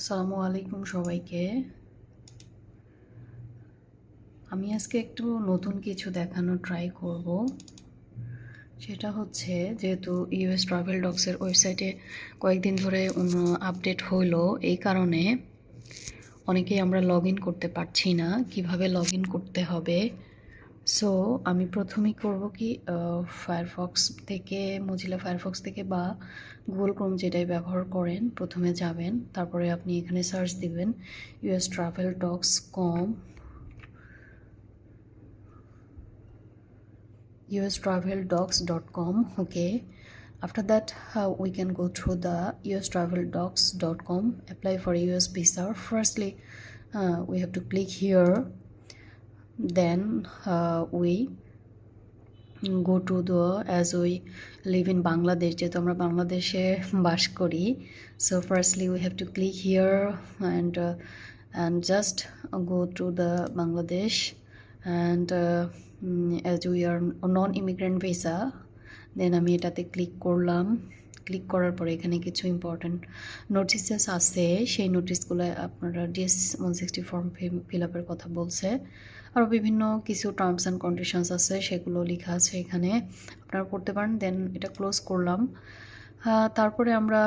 আসসালামু আলাইকুম সবাইকে। আমি আজকে একটু নতুন কিছু দেখানোর ট্রাই করব। সেটা হচ্ছে যেহেতু ইউএস ট্রাভেল ডগসের ওয়েবসাইটে কয়েকদিন ধরে আপডেট হলো, এই কারণে অনেকেই আমরা লগ ইন করতে পারছি না। কিভাবে লগ ইন করতে হবে, সো আমি প্রথমেই করব কি, ফায়ারফক্স থেকে, মোজিলা ফায়ারফক্স থেকে বা গুগল ক্রোম যেটাই ব্যবহার করেন, প্রথমে যাবেন, তারপরে আপনি এখানে সার্চ দিবেন ustraveldocs.com. Okay, after that we can go through the ustraveldocs.com, apply for US visa. Firstly, we have to click here, then we go to the, as we live in Bangladesh, যেহেতু আমরা বাংলাদেশে বাস করি, so firstly we have to click here and just go to the Bangladesh, and as we are non-immigrant visa, দেন আমি এটাতে click করলাম। Click করার পরে এখানে কিছু ইম্পর্ট্যান্ট নোটিসেস আছে, সেই নোটিসগুলো আপনারা ডিএস 160 ফর্ম ফিল আপের কথা বলছে, আরও বিভিন্ন কিছু টার্মস অ্যান্ড কন্ডিশনস আছে, সেগুলো লেখা আছে এখানে, আপনারা পড়তে পারেন। দেন এটা ক্লোজ করলাম। তারপরে আমরা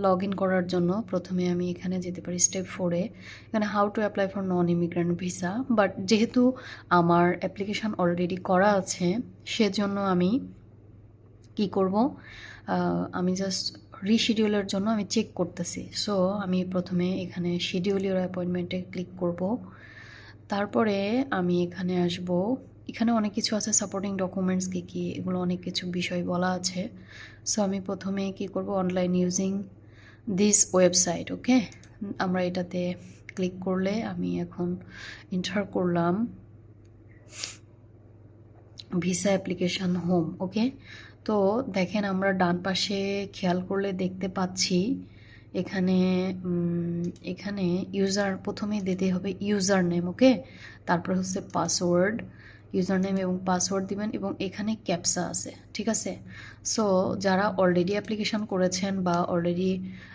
লগ ইন করার জন্য প্রথমে আমি এখানে যেতে পারি স্টেপ 4-এ, এখানে how to apply for non immigrant visa. But যেহেতু আমার অ্যাপ্লিকেশান অলরেডি করা আছে, সেজন্য আমি কি করব, আমি জাস্ট রিশিডিউলের জন্য আমি চেক করতেছি। সো আমি প্রথমে এখানে শিডিউল ইউর অ্যাপয়েন্টমেন্টে ক্লিক করব। তারপরে আমি এখানে আসব, এখানে অনেক কিছু আছে, সাপোর্টিং ডকুমেন্টস কী কী, এগুলো অনেক কিছু বিষয় বলা আছে। সো আমি প্রথমে কি করব, অনলাইন ইউজিং দিস ওয়েবসাইট। ওকে, আমরা এটাতে ক্লিক করলে আমি এখন এন্টার করলাম ভিসা অ্যাপ্লিকেশান হোম। ওকে, তো দেখেন আমরা ডান পাশে খেয়াল করলে দেখতে পাচ্ছি এখানে এখানে ইউজার প্রথমেই দিতে হবে ইউজার নেম। ওকে, তারপর হচ্ছে পাসওয়ার্ড, ইউজার নেম এবং পাসওয়ার্ড দিবেন, এবং এখানে ক্যাপসা আছে, ঠিক আছে। সো যারা অলরেডি অ্যাপ্লিকেশান করেছেন বা অলরেডি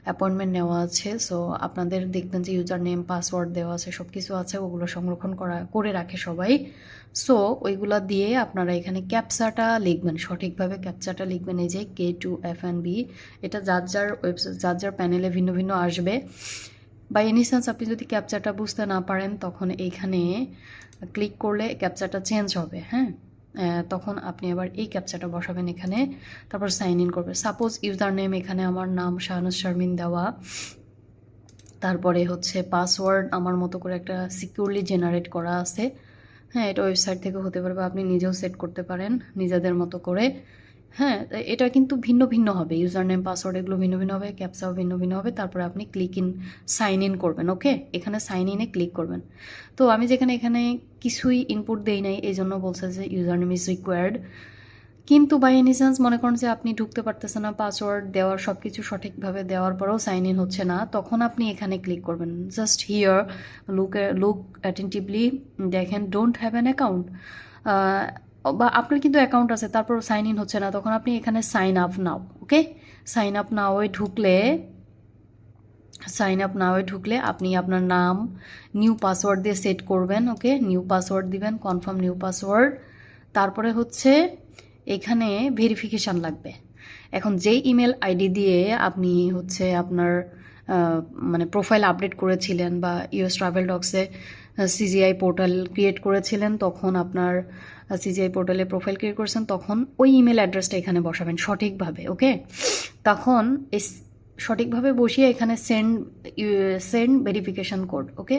অ্যাপয়েন্টমেন্ট নেওয়া আছে, সো আপনাদের দেখবেন যে ইউজার নেম পাসওয়ার্ড দেওয়া আছে, সব কিছু আছে, ওগুলো সংরক্ষণ করে রাখে সবাই। সো ওইগুলা দিয়ে আপনারা এখানে ক্যাপচাটা লিখবেন, সঠিকভাবে ক্যাপচাটা লিখবেন। এই যে K2FNB, এটা যার যার ওয়েবসাইট, যার যার প্যানেলে ভিন্ন ভিন্ন আসবে। বাই এনি চান্স আপনি যদি ক্যাপচাটা বুঝতে না পারেন, তখন এইখানে ক্লিক করলে ক্যাপচাটা চেঞ্জ হবে। হ্যাঁ, তখন আপনি আবার এই ক্যাপচাটা বসাবেন এখানে, তারপর সাইন ইন করবেন। সাপোজ ইউজার নেম এখানে আমার নাম শাহানুজ শারমিন দেওয়া, তারপরে হচ্ছে পাসওয়ার্ড আমার মতো করে একটা সিকিউরলি জেনারেট করা আছে। হ্যাঁ, এটা ওয়েবসাইট থেকে হতে পারে বা আপনি নিজেও সেট করতে পারেন নিজেদের মতো করে। হ্যাঁ, এটা কিন্তু ভিন্ন ভিন্ন হবে, ইউজার নেম পাসওয়ার্ড এগুলো ভিন্ন ভিন্ন হবে, ক্যাপচাও ভিন্ন ভিন্ন হবে। তারপরে আপনি সাইন ইন করবেন। ওকে, এখানে সাইন ইনে ক্লিক করবেন। তো আমি যেখানে এখানে কিছুই ইনপুট দেই নাই, এই জন্য বলছে যে ইউজার নেম ইজ রিকোয়ার্ড। কিন্তু বাই এনি চান্স মনে করেন যে আপনি ঢুকতে পারতেছেন না, পাসওয়ার্ড দেওয়ার সব কিছু সঠিকভাবে দেওয়ার পরেও সাইন ইন হচ্ছে না, তখন আপনি এখানে ক্লিক করবেন। জাস্ট হিয়ার লুক অ্যাটেন্টিভলি, দেখেন ডোন্ট হ্যাভ অ্যান অ্যাকাউন্ট, বা আপনার কিন্তু অ্যাকাউন্ট আছে তারপর সাইন ইন হচ্ছে না, তখন আপনি এখানে সাইন আপ নাও। ওকে, সাইন আপ নাওয়ে ঢুকলে আপনি আপনার নাম নিউ পাসওয়ার্ড দিয়ে সেট করবেন। ওকে, নিউ পাসওয়ার্ড দিবেন, কনফার্ম নিউ পাসওয়ার্ড। তারপরে হচ্ছে এখানে ভেরিফিকেশান লাগবে। এখন যেই ইমেল আইডি দিয়ে আপনি হচ্ছে আপনার মানে প্রোফাইল আপডেট করেছিলেন বা ইউএস ট্রাভেল ডগসে সিজিআই পোর্টাল ক্রিয়েট করেছিলেন, তখন আপনার সিজিআই পোর্টালে প্রোফাইল ক্রিয়েট করেছেন, তখন ওই ইমেল অ্যাড্রেসটা এখানে বসাবেন সঠিকভাবে। ওকে, তখন সঠিকভাবে বসিয়ে এখানে সেন্ড ভেরিফিকেশান কোড। ওকে,